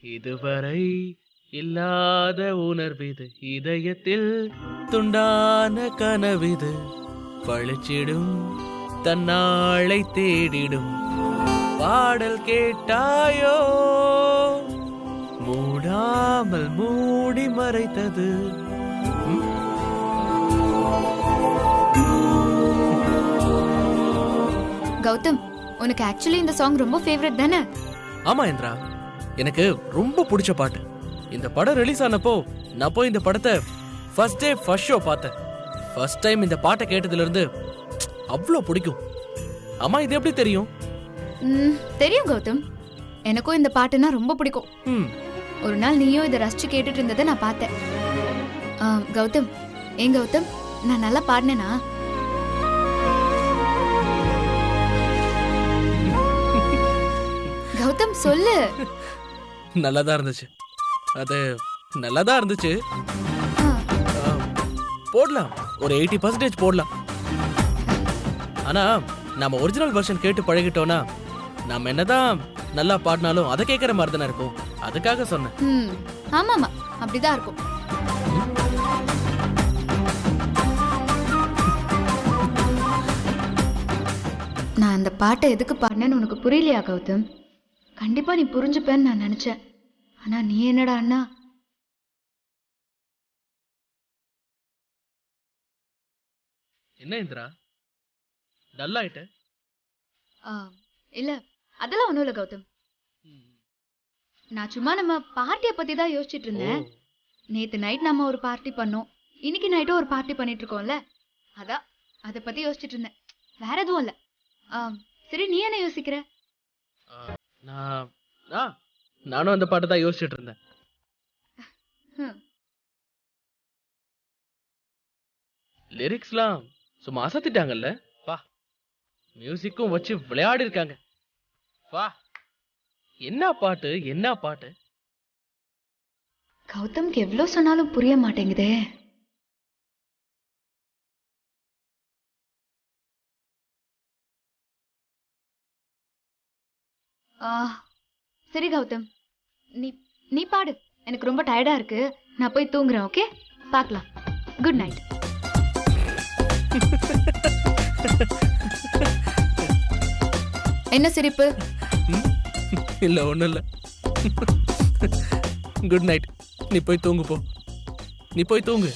இதுவரை இல்லாத உணர்விது, இதயத்தில் துண்டான கனவிது, பழிச்சிடும் தன்னாளை தேடிடும் பாடல் கேட்டாயோ, மூடாமல் மூடி மறைத்தது. கௌதம், உனக்கு ஆக்சுவலி இந்த சாங் ரொம்ப ஃபேவரட் தானே? ஆமா இந்திரா, எனக்கு ரொம்ப பிடிச்ச பாட்டு. இந்த படம் ரிலீஸ் ஆனப்போ நான் போய் இந்த படத்தை ஃபர்ஸ்ட் டே ஃபர்ஸ்ட் ஷோ பார்த்தேன். ஃபர்ஸ்ட் டைம் இந்த பாட்டை கேட்டதுல இருந்து அவ்வளோ பிடிக்கும். அம்மா இது எப்படி தெரியும்? தெரியும் கௌதம், எனக்கும் இந்த பாட்டுனா ரொம்ப பிடிக்கும். ஒரு நாள் நீயும் இதை ரசிச்சு கேட்டுட்டு இருந்ததை நான் பார்த்தேன். கௌதம், ஏன் கௌதம், நான் நல்லா பாடினேனா? கௌதம் சொல்லு. நல்லாதான் இருந்துச்சு, அது நல்லாதான் இருந்துச்சு. போடலாம், ஒரு 80% போடலாம். ஆனா நம்ம ஒரிஜினல் வெர்ஷன் கேட்டு பழகிட்டோம்னா நம்ம என்னதான் நல்லா பாடினாலும் அதை கேட்கற மாதிரி தானே இருக்கும். அதுக்காக சொன்னேன். ஆமாமா, அப்படிதான் இருக்கும். நான் அந்த பாட்டை எதுக்கு பாடினேன்னு உனக்கு புரியலையா கௌதம்? கண்டிப்பா நீ புரிஞ்சுப்பேன்னு நான் நினைச்சேன். ஆனா நீ என்னடா அண்ணா? என்ன இந்திரா டல் ஆயிட்ட? இல்ல, அதெல்லாம் ஒண்ணும் இல்ல கௌதம். நான் சும்மா நம்ம பார்ட்டியை பத்தி தான் யோசிச்சுட்டு இருந்தேன். நேத்து நைட் நம்ம ஒரு பார்ட்டி பண்ணோம், இன்னைக்கு நைட்டும் ஒரு பார்ட்டி பண்ணிட்டு இருக்கோம்ல, அதான் அதை பத்தி யோசிச்சுட்டு இருந்தேன். வேற எதுவும் இல்ல. சரி, நீ என்ன யோசிக்கிற? நானும் அந்த பாட்டை தான் யோசிச்சுட்டு இருந்தேன். லிரிக்ஸ்லாம் சும்மா அசத்திட்டாங்கல்ல. வா, மியூசிக்கும் வச்சு விளையாடி இருக்காங்க. வா, என்ன பாட்டு, என்ன பாட்டு. கௌதம்க்கு எவ்வளவு சொன்னாலும் புரிய மாட்டேங்குதே. சரி கௌதம், நீ பாடு. எனக்கு ரொம்ப டயர்டா இருக்கு, நான் போய் தூங்குறேன். ஓகே, பார்க்கலாம். Good night. என்ன சிரிப்பு? இல்ல, ஒண்ணும் இல்ல. Good night. நீ போய் தூங்கு போ. நீ போய் தூங்கு.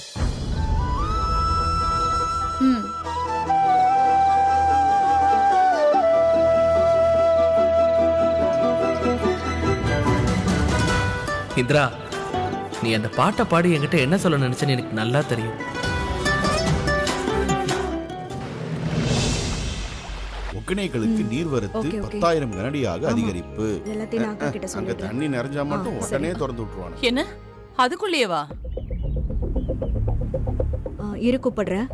இந்திரா, நீ அந்த பாட்டை பாடி என்கிட்ட என்ன சொல்ல நினைச்சேன்னு எனக்கு நல்லா தெரியும். ஒகேனக்கலுக்கு நீர்வரத்து 10,000 கனடியாக அதிகரிப்பு. அங்க தண்ணி நிறைஞ்சா மட்டும் உடனே திறந்து விட்டுருவாங்க. என்ன அதுக்குள்ளேயேவா? இரு, கூப்பிடுறேன்.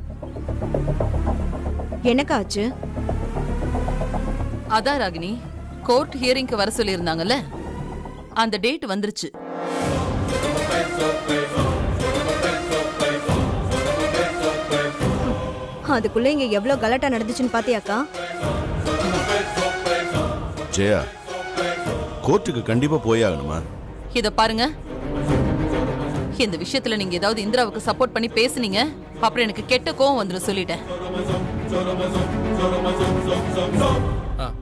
எனக்காச்சு? அதான் ராகினி, கோர்ட் ஹியரிங்க்கு வர சொல்லி இருந்தாங்கல்ல, அந்த டேட் வந்துருச்சு. அதுக்குள்ள இங்க எவ்வளவு கலாட்டா நடந்துச்சுன்னு பாத்தியாக்கா? ஜெயா, கோர்ட்டுக்கு கண்டிப்பா போய் ஆகணுமா? இத பாருங்க, இந்த விஷயத்துல நீங்க ஏதாவது இந்திராவுக்கு சப்போர்ட் பண்ணி பேசுனீங்க அப்புறம் எனக்கு கெட்ட கோவம் வந்துரும், சொல்லிட்டேன்.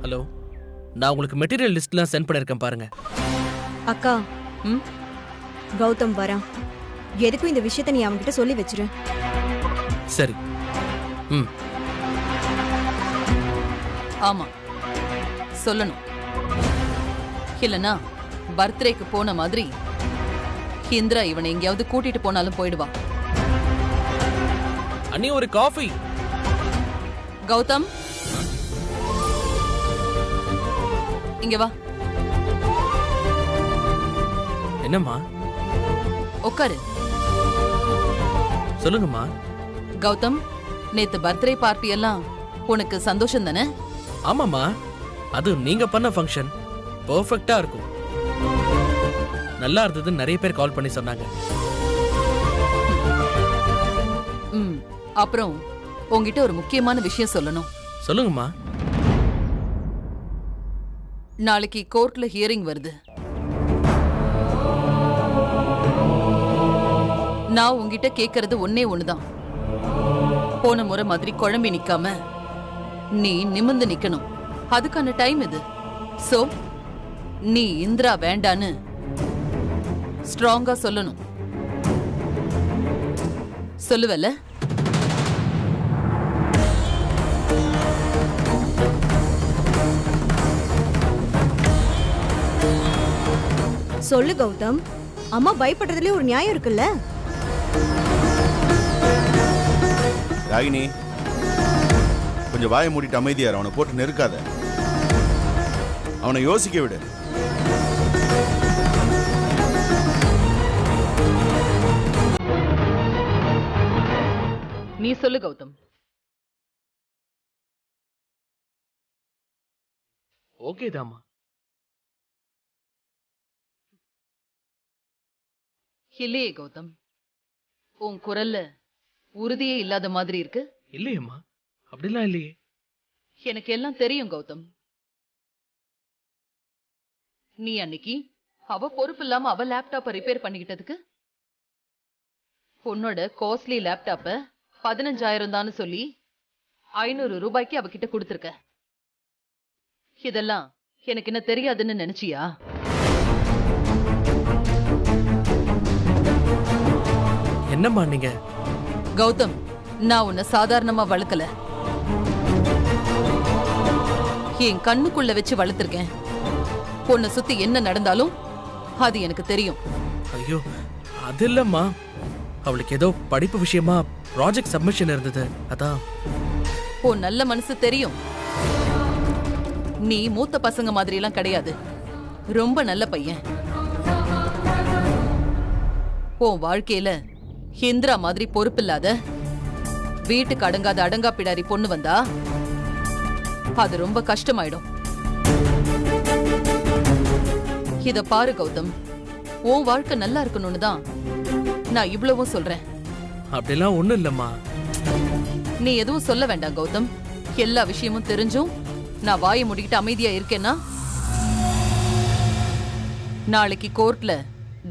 ஹலோ, நான் உங்களுக்கு மெட்டீரியல் லிஸ்ட்லாம் சென்ட் பண்ணிருக்கேன் பாருங்க. அக்கா, கௌதம் வரான். எதுக்கும் இந்த விஷயத்தை நீ அவன்கிட்ட சொல்லி வச்சிரு. சரி. ஆமா, சொல்லணும். இல்லனா பர்த்டேக்கு போன மாதிரி இந்திரா இவனை எங்கேயாவது கூட்டிட்டு போனாலும் போயிடுவான். அண்ணி, ஒரு காஃபி. கௌதம், இங்க வா. என்னம்மா? உட்காரு. சொல்லுங்கம்மா. கௌதம், நேத்து பர்த்டே பார்ட்டி எல்லாம் உனக்கு சந்தோஷம் தானே? ஆமாம்மா, அது நீங்க பண்ண ஃபங்க்ஷன் பெர்ஃபெக்ட்டா இருக்கும். நல்லா இருந்ததுன்னு நிறைய பேர் கால் பண்ணி சொன்னாங்க. அப்புறம் உங்ககிட்ட ஒரு முக்கியமான விஷயம் சொல்லணும். சொல்லுங்கம்மா. நாளைக்கு கோர்ட்ல ஹியரிங் வருது. நான் உங்ககிட்ட கேக்குறது ஒன்னே ஒண்ணுதான். போன முறை மாதிரி குழம்பி நிக்காம நீ நிமிர்ந்து நிக்கணும். அதுக்கான டைம் இது. சோ நீ இந்திரா வேண்டான்னு ஸ்ட்ராங்கா சொல்லணும். சொல்லுவல? சொல்லு கௌதம். அம்மா பயப்படுறதுலயே ஒரு நியாயம் இருக்குல்ல? ராகினி, கொஞ்சம் வாயை மூடிட்டு அமைதியார். அவனை போட்டு நெருக்காத. அவனை யோசிக்க விடு. நீ சொல்லு கௌதம். ஓகே தாமா. இல்லையே கௌதம், உன் குரல்ல உறுதியே இல்லாத மாதிரி இருக்கு. இல்லையம்மா, அப்படிலாம் இல்லையே. எனக்கு எல்லாம் தெரியும் கௌதம். நீ அன்னைக்கு அவ பொறுப்பு இல்லாம அவ லேப்டாப்ப ரிப்பேர் பண்ணிக்கிட்டதுக்கு உன்னோட காஸ்ட்லி லேப்டாப்ப 15,000 தான் சொல்லி 500 ரூபாய்க்கு அவகிட்ட கொடுத்திருக்க. இதெல்லாம் எனக்கு என்ன தெரியாதுன்னு நினைச்சியா? என்னம்மா நீங்க? கௌதம், நான் உன்னை சாதாரணமா வளர்க்கல. என் கண்ணுக்குள்ள வச்சு வளர்த்திருக்கேன். உன்னை சுத்தி என்ன நடந்தாலும் அது எனக்கு தெரியும். ஐயோ, அது இல்லம்மா. அவளுக்கு ஏதோ படிப்பு விஷயமா ப்ராஜெக்ட் சப்மிஷன் இருந்தது, அதான். உன் நல்ல மனசு தெரியும். நீ மூத்த பசங்க மாதிரி எல்லாம் கிடையாது. ரொம்ப நல்ல பையன். உன் வாழ்க்கையில இந்திரா மாதிரி பொறுப்பில்லாத வீட்டுக்கு அடங்காத அடங்கா பிடாரி பொண்ணு வந்தா அது ரொம்ப கஷ்டமாயிடும். இத பாரு கௌதம், உன் வாழ்க்கை நல்லா இருக்கணும்னு தான் நான் இவ்வளவும் சொல்றேன். அப்படிலாம் ஒண்ணும் இல்லம்மா. நீ எதுவும் சொல்ல வேண்டாம் கௌதம். எல்லா விஷயமும் தெரிஞ்சும் நான் வாயை முடிக்கிட்டு அமைதியா இருக்கேன்னா நாளைக்கு கோர்ட்ல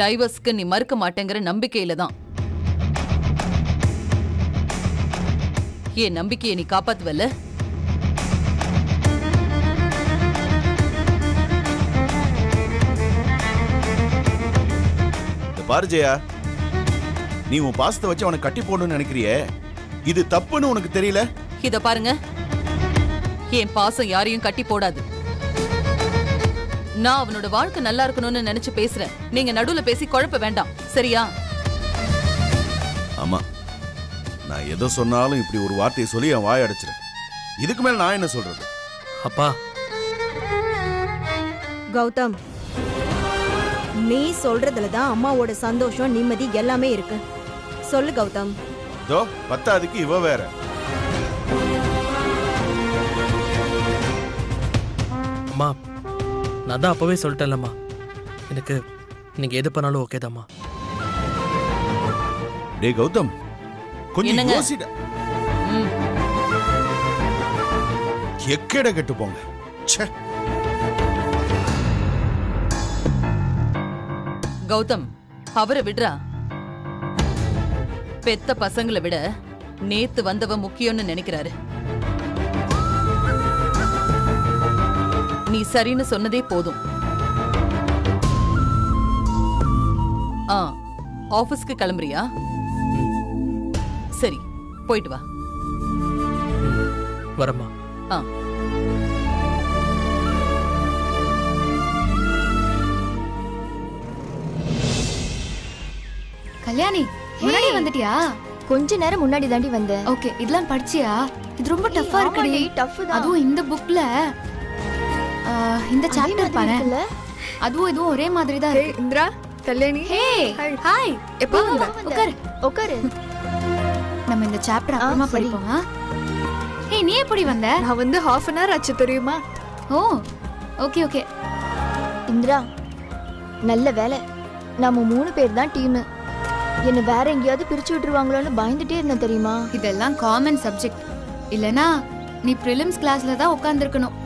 டைவர்ஸ்க்கு நீ மறுக்க மாட்டேங்கிற நம்பிக்கையில தான். என் நம்பிக்கையை நீ காப்பாத்துவல்ல? பாரு ஜெயா, நீ உன் பாசத்தை வச்சு அவனை கட்டி போடணும்னு நினைக்கிறியே, இது தப்புன்னு உனக்கு தெரியல? இத பாருங்க, என் பாசம் யாரையும் கட்டி போடாது. நான் அவனோட வாழ்க்கை நல்லா இருக்கணும்னு நினைச்சு பேசுறேன். நீங்க நடுவுல பேசி குழப்ப வேண்டாம், சரியா? ஆமா, நான் எதை சொன்னாலும் இப்படி ஒரு வார்த்தையை சொல்லி என் வாய் அடைச்சிரு. இதுக்கு மேல நான் என்ன சொல்றது? அப்பா, கௌதம், நீ சொல்றதுல தான் அம்மாவோட சந்தோஷம் நிம்மதி எல்லாமே இருக்கு. சொல்லு கௌதம். தோ பத்தாதுக்கு இவ வேற. அம்மா, நான் தான் அப்பவே சொல்லிட்டேன்லம்மா, எனக்கு நீங்க எது பண்ணாலும் ஓகே தாம்மா. டேய் கௌதம், கொஞ்சம் யோசிடா. எக்கேட கெட்டு போங்க. ச்சே. கௌதம், அவரை விடுறா. பெத்த பசங்களை விட நேத்து வந்தவ முக்கியம்னு நினைக்கிறாரு. நீ சரின்னு சொன்னதே போதும். ஆபீஸ்க்கு கிளம்புறியா? சரி, போயிட்டு வா. வரம்மா. கல்யாணி, முன்னாடி வந்துட்டியா? கொஞ்ச நேரம் முன்னாடி தாண்டி வந்தேன். ஓகே, இதெல்லாம் படிச்சியா? இது ரொம்ப டஃபா இருக்குடி. டஃப் தான். அதுவும் இந்த புக்ல இந்த சாப்டர் பாரு. அதுவும் இதுவும் ஒரே மாதிரி தான் இருக்கு. இந்திரா, கல்யாணி. ஹே, ஹாய். எப்போ வந்த? உட்காரு. நம்ம இந்த சாப்டர் அப்புறமா படிப்போமா? ஹே, நீ எப்படி வந்த? நான் வந்து half an hour ஆச்சு தெரியுமா? ஓ, ஓகே ஓகே. இந்திரா, நல்ல வேலை. நாம 3 பேர் தான் டீம். என்ன வேற எங்கேயாவது பிரிச்சு விட்டுருவாங்களோன்னு பயந்துட்டே இருந்தேன் தெரியுமா? இதெல்லாம் காமன் சப்ஜெக்ட். இல்லனா நீ பிரிலிம்ஸ் கிளாஸ்ல தான் உட்கார்ந்திருக்கணும்.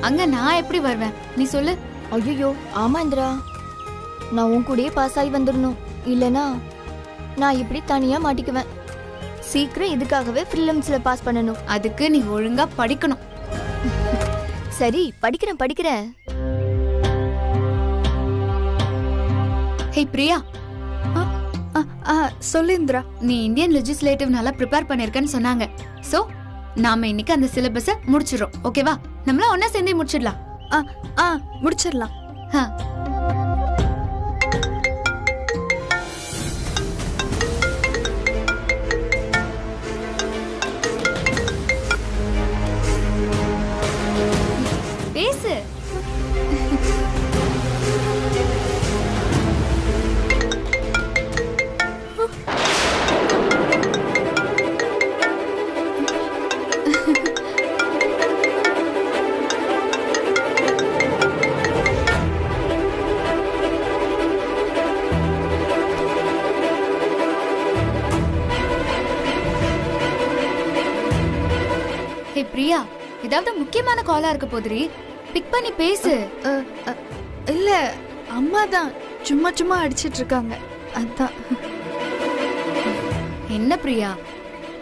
அங்க நான் எப்படி வருவேன்? நீ சொல்லு. ஐயோ, ஆமா இந்திரா, நான் உன் கூடயே பாஸ் ஆகி வந்துடணும். இல்லனா நான் இப்படி தனியா மாட்டிக்குவேன். சீக்கிரம் இதுக்காகவே ஃபிலிம்ஸ்ல பாஸ் பண்ணணும். அதுக்கு நீ ஒழுங்கா படிக்கணும். சரி, படிக்கிறேன். ஹே பிரியா, சொல்லு இந்திரா. நீ இந்தியன் லெஜிஸ்லேட்டிவ் நல்லா ப்ரிப்பேர் பண்ணிருக்கன்னு சொன்னாங்க. சோ நாம இன்னைக்கு அந்த சிலபஸ முடிச்சிடுறோம். ஓகேவா? நம்மள ஒண்ணா சேர்ந்தே முடிச்சிடலாம். முடிச்சிடலாம். பேசு. ஹே பிரியா, ஏதாவது முக்கியமான காலா இருக்க போதுரி, பிக் பண்ணி பேசு. இல்ல, அம்மா தான் சும்மா அடிச்சிட்டு இருக்காங்க, அதான். என்ன பிரியா,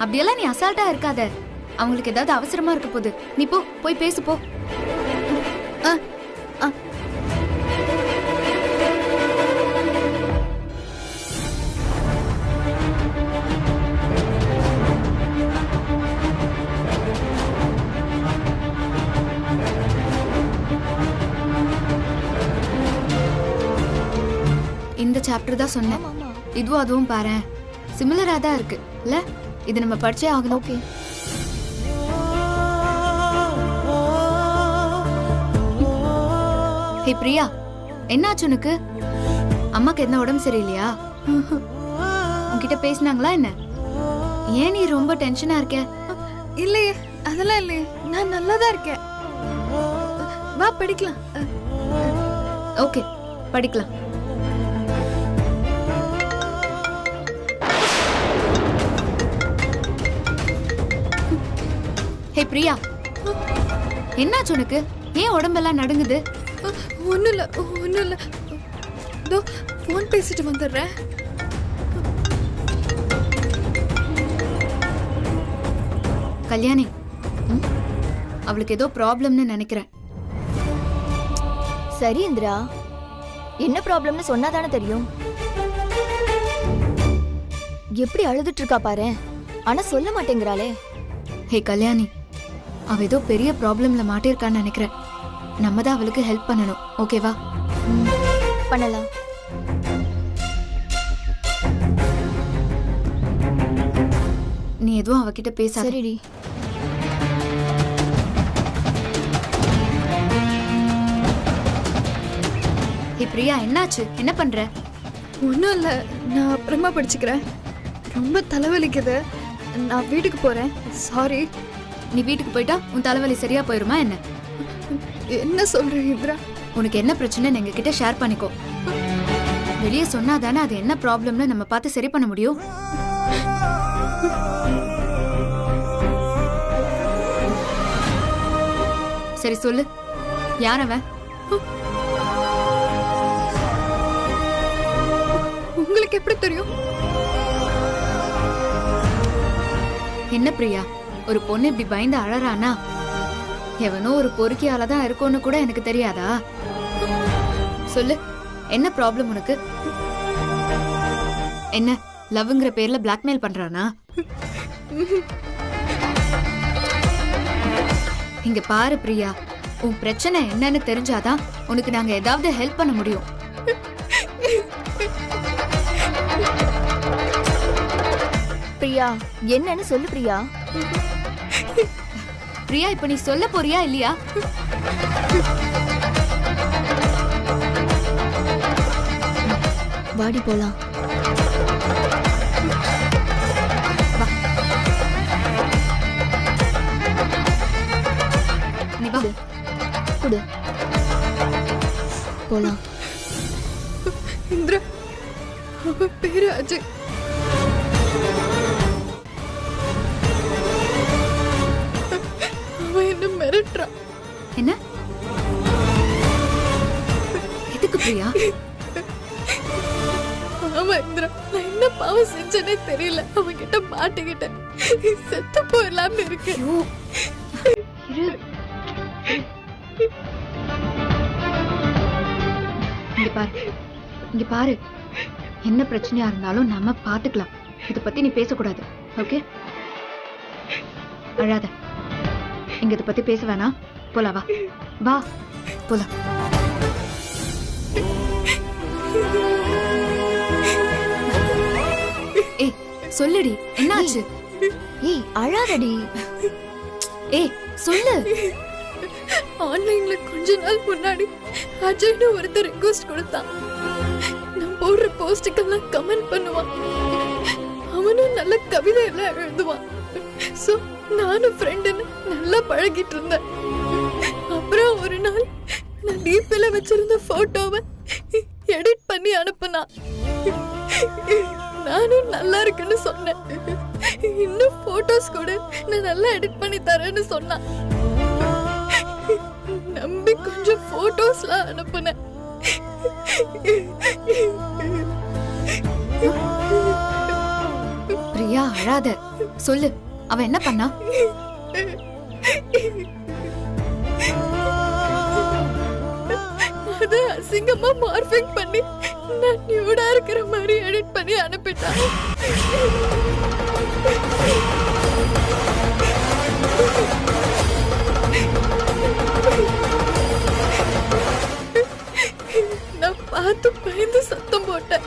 அப்படியெல்லாம் நீ அசால்ட்டா இருக்காத. அவங்களுக்கு ஏதாவது அவசரமா இருக்க போகுது. நீ போய் பேசு போ. இந்த சாப்டர் தான் சொன்னேன். இதுவும் அதுவும் பாரு, சிமிலரா தான் இருக்கு இல்ல? இது நம்ம படிச்சே ஆகணும். ஓகே. ஹே பிரியா, என்னாச்சு உனக்கு? அம்மாக்கு என்ன உடம்பு சரியில்லையா? உன்கிட்ட பேசினாங்களா என்ன? ஏன் நீ ரொம்ப டென்ஷனா இருக்க? இல்லையே, அதெல்லாம் இல்லையே, நான் நல்லா தான் இருக்கேன். வா படிக்கலாம். ஓகே, படிக்கலாம். ஹே பிரியா, என்னாச்சு உனக்கு? ஏன் உடம்பெல்லாம் நடுங்குது? ஒண்ணும் இல்ல. இதோ போன் பேசிட்டு வந்துடுறேன். கல்யாணி, அவளுக்கு ஏதோ ப்ராப்ளம்னு நினைக்கிறேன். சரி இந்திரா, என்ன ப்ராப்ளம்னு சொன்னாதானே தெரியும். எப்படி அழுதுட்டு இருக்கா பாரு. ஆனா சொல்ல மாட்டேங்கிறாளே. ஹே கல்யாணி, அவ ஏதோ பெரிய ப்ராப்ளம்ல மாட்டிருக்கான்னு நினைக்கிறேன். நம்ம தான் அவளுக்கு ஹெல்ப் பண்ணணும். ஓகேவா? பண்ணலாம். நீ எதுவும் அவகிட்ட பேசாத. சரிடி. ஹே பிரியா, என்னாச்சு? என்ன பண்ற? ஒன்றும் இல்லை, நான் அப்புறமா படிச்சுக்கிறேன். ரொம்ப தலைவலிக்குது, நான் வீட்டுக்கு போறேன். சாரி. நீ வீட்டுக்கு போயிட்டா உன் தலைவலி சரியா போயிருமா என்ன? என்ன சொல்ற இந்திரா? உனக்கு என்ன பிரச்சனைன்னு எங்க கிட்ட ஷேர் பண்ணிக்கோ. வெளியே சொன்னாதானே அது என்ன ப்ராப்ளம்னு நம்ம பார்த்து சரி பண்ண முடியும். சரி சொல்லு, யார் அவன்? உங்களுக்கு எப்படி தெரியும்? என்ன பிரியா, ஒரு பொண்ணு இப்படி பயந்து அழறானா? எவனோ ஒரு பொறுக்கியால தான் இருக்கும்னு கூட எனக்கு தெரியாதா? சொல்லு, என்ன ப்ராப்ளம் உனக்கு? என்ன லவ்ங்கிற பேர்ல பிளாக்மெயில் பண்றானா? இங்க பாரு பிரியா, உன் பிரச்சனை என்னன்னு தெரிஞ்சாதான் உனக்கு நாங்க ஏதாவது ஹெல்ப் பண்ண முடியும். பிரியா, என்னன்னு சொல்லு பிரியா. பிரியா, இப்ப நீ சொல்ல போறியா இல்லையா? வாடி போலாம். நீ வா. குடு. போலாம். இந்திரா, அவ பேரு அஜய். அவன் என்ன மிரட்டுறா. என்ன? எதுக்கு பிரியா? ஆமா இந்திரா, நான் என்ன பாவம் செஞ்சனே தெரியல, அவன்கிட்ட மாட்டிக்கிட்டேன். செத்து போயிடலாம்னு இருக்கு. இங்க பாரு, என்ன பிரச்சனையா இருந்தாலும் நம்ம பாத்துக்கலாம். இத பத்தி நீ பேசக்கூடாது, ஓகே? அழாத. இங்க இத பத்தி பேச வேணாம். போலாம், வா வா போலாம். ஏய் சொல்லுடி, என்னாச்சு? ஏய் அழாதடி. ஏய் சொல்லு. ஆன்லைன்ல கொஞ்ச நாள் முன்னாடி அஜய்னு ஒருத்தர் ரிக்வெஸ்ட் கொடுத்தான். நான் போடுற போஸ்டுக்கெல்லாம் கமெண்ட் பண்ணுவான். அவனும் நல்ல கவிதை எல்லாம் எழுதுவான். சோ நானும் ஃப்ரெண்டுன்னு நல்லா பழகிட்டு இருந்தேன். அப்புறம் ஒரு நாள் நான் டிபில வச்சிருந்த போட்டோவை எடிட் பண்ணி அனுப்புனா. நானும் நல்லா இருக்குன்னு சொன்னேன். இன்னும் போட்டோஸ் கூட நான் நல்லா எடிட் பண்ணி தரேன்னு சொன்னான். நம்பி கொஞ்சம் போட்டோஸ்லாம் அனுப்புனேன். பிரியா அழாத, சொல்லு. அவன் என்ன பண்ணா? அத அசிங்கமா மார்பிங் பண்ணி நான் நியூடா இருக்கிற மாதிரி எடிட் பண்ணி அனுப்பிட்டான். நான் பார்த்து பயந்து சத்தம் போட்டேன்.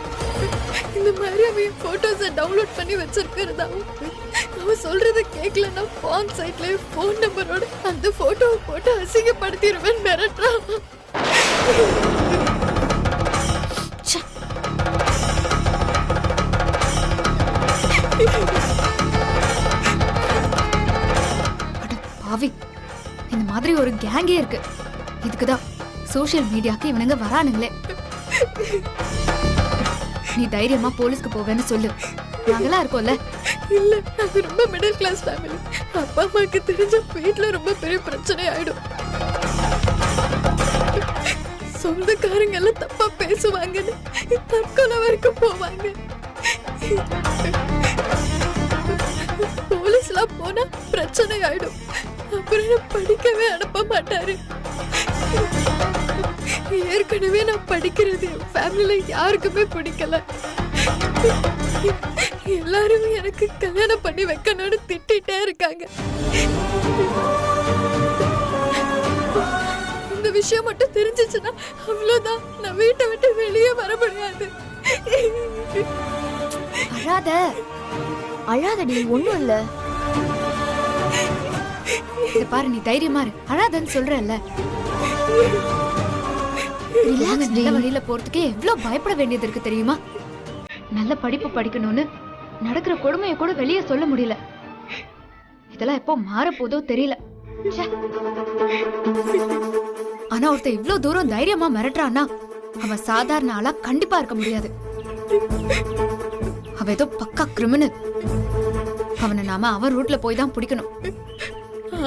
இந்த மாதிரி அவன் போட்டோஸை டவுன்லோட் பண்ணி வச்சிருக்கிறதாவும் அவன் சொல்றத கேட்கலன்னா பான் சைட்ல போன் நம்பரோட அந்த போட்டோவை போட்டு அசிங்கப்படுத்திடுவேன் மிரட்டான். பாவி, இந்த மாதிரி ஒரு கேங்கே இருக்கு. இதுக்குதான் சோஷியல் மீடியாக்கு இவனுங்க வரானுங்களே. நீ தைரியமா போலீஸ்க்கு போவேன்னு சொல்லு, நாங்கெல்லாம் இருக்கோம்ல. இல்ல, அது ரொம்ப மிடில் கிளாஸ் ஃபேமிலி. அப்பா அம்மாக்கு தெரிஞ்ச வீட்டுல ரொம்ப பெரிய பிரச்சனை ஆயிடும். சொந்தக்காரங்க எல்லாம் தப்பா பேசுவாங்கன்னு தற்கொலை வரைக்கும் போவாங்க. போலீஸ்லாம் போனா பிரச்சனை ஆயிடும். அப்புறம் படிக்கவே அனுப்ப மாட்டாரு. ஏற்கனவே நான் படிக்கிறது ஃபேமிலில யாருக்குமே பிடிக்கல. எல்லாரும் எனக்கு கல்யாணம் பண்ணி வைக்கணும்னு திட்டிட்டே இருக்காங்க. இந்த விஷயம் மட்டும் தெரிஞ்சிச்சுன்னா அவ்வளவுதான், நான் வீட்டை விட்டு வெளியே வர முடியாது. அழாத. அழாதடி, ஒண்ணும் இல்ல. இத பாரு, நீ தைரியமா இரு. அழாதன்னு சொல்றல்ல. நல்ல வழியில போறதுக்கே எவ்வளவு பயப்பட வேண்டியது இருக்கு தெரியுமா? நல்ல படிப்பு படிக்கணும்னு நடக்கிற கொடுமையை கூட வெளியே சொல்ல முடியல. இதெல்லாம் எப்போ மாற போதோ தெரியல. ஆனா ஒருத்தர் இவ்வளவு தூரம் தைரியமா மிரட்டுறான்னா அவன் சாதாரண ஆளா கண்டிப்பா இருக்க முடியாது. அவ ஏதோ பக்கா கிரிமினல். அவனை நாம அவன் ரூட்ல போய் தான் பிடிக்கணும்.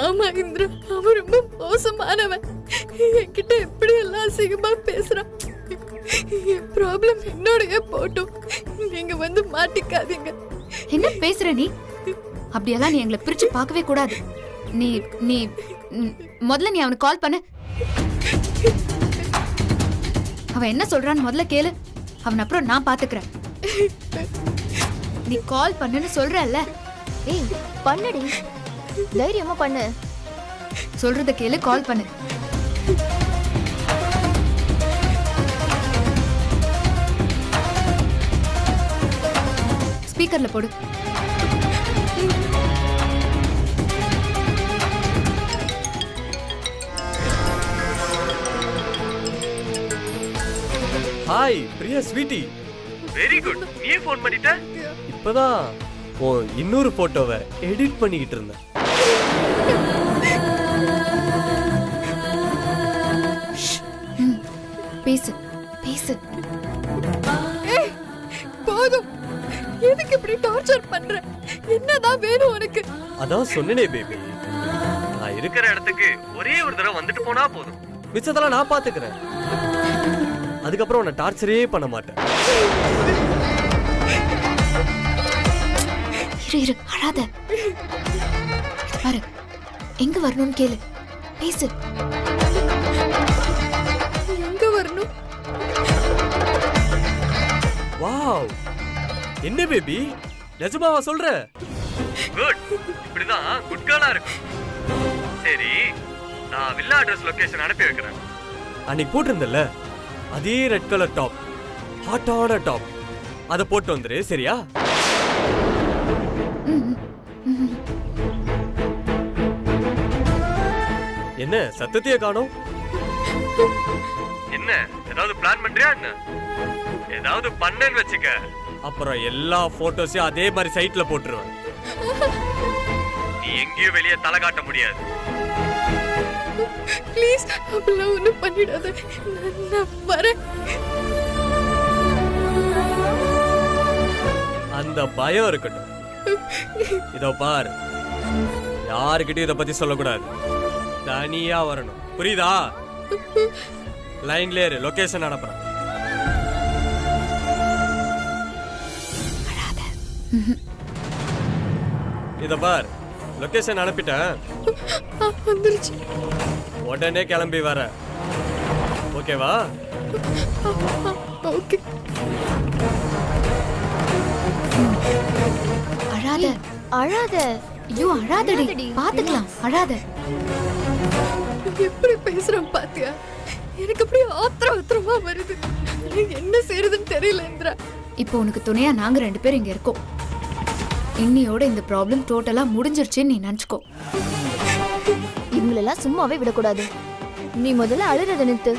ஆமா இந்திரா, அவன் ரொம்ப மோசமானவன். என்கிட்ட எப்படி எல்லாம் அசிங்கமா பேசுறான். என் ப்ராப்ளம் என்னோடய போட்டும், நீங்க வந்து மாட்டிக்காதீங்க. என்ன பேசுற நீ? அப்படியெல்லாம் நீ எங்களை பிரிச்சு பார்க்கவே கூடாது. நீ நீ முதல்ல நீ அவனுக்கு கால் பண்ணு. அவன் என்ன சொல்றான்னு முதல்ல கேளு. அவன் அப்புறம் நான் பாத்துக்கிறேன். நீ கால் பண்ணுன்னு சொல்றல்ல. ஏய் பண்ணுடி, தைரியமா பண்ணு. சொல்றத கேளு, கால் பண்ணு. ஸ்பீக்கர்ல போடு. Hi Priya sweetie. Very good, நீ ஃபோன் பண்ணிட்ட? இப்பதான் இன்னொரு போட்டோவை எடிட் பண்ணிக்கிட்டு இருந்தேன். பேசு பேசு. போதும், எதுக்கு இப்படி டார்ச்சர் பண்ற? என்னதான் வேணும் உனக்கு? அதான் சொன்னேனே பேபி, நான் இருக்கிற இடத்துக்கு ஒரே ஒரு தடவை வந்துட்டு போனா போதும், மிச்சதெல்லாம் நான் பாத்துக்கிறேன். அதுக்கப்புறம் உன்னை டார்ச்சரே பண்ண மாட்டேன். இரு அழாத. பாரு, எங்க வரணும்னு கேளு, பேசு. எங்க வரணும்? வாவ், என்ன பேபி, நிஜமாவா சொல்ற? குட், இப்படிதான் குட் கேர்லா இருக்கும். சரி, நான் வில்லா அட்ரஸ் லொகேஷன் அனுப்பி வைக்கிறேன். அன்னைக்கு போட்டிருந்தல அதே ரெட் கலர் டாப், ஹாட்டான டாப், அத போட்டு வந்துரு. சரியா? என்ன சத்தத்தையே காணோம்? என்ன ஏதாவது பிளான் பண்றியா என்ன? ஏதாவது பண்ணேன்னு வச்சுக்க, அப்புறம் எல்லா போட்டோஸையும் அதே மாதிரி சைட்ல போட்டுருவேன். நீ எங்கேயும் வெளியே தலை காட்ட முடியாது. ப்ளீஸ் அப்படிலாம் ஒன்றும் பண்ணிடாத. நான் வரேன். அந்த பயம் இருக்கட்டும். இதோ பாரு, யாருக்கிட்டையும் இதை பத்தி சொல்லக்கூடாது. தனியா வரணும், புரியுதா? லைன்ல இரு, லொகேஷன் அனுப்புறேன். இத பார், லொகேஷன் அனுப்பிட்டேன். வந்துருச்சு. உடனே கிளம்பி வர, ஓகேவா? ஓகே. அழாத அழாத. ஐயோ அழாதடி, பாத்துக்கலாம், அழாத. எப்படி பேசுறேன் பாத்தியா? எனக்கு அப்படியே ஆத்திரமா வருது. என்ன செய்யறதுன்னு தெரியல இந்திரா. இப்போ உனக்கு துணையா நாங்க 2 பேரும் இங்க இருக்கோம். இன்னியோட இந்த ப்ராப்ளம் டோட்டலா முடிஞ்சிருச்சுன்னு நீ நினைச்சுக்கோ. இவங்களெல்லாம் சும்மாவே விடக்கூடாது. நீ முதல்ல அழுறத நிறுத்து.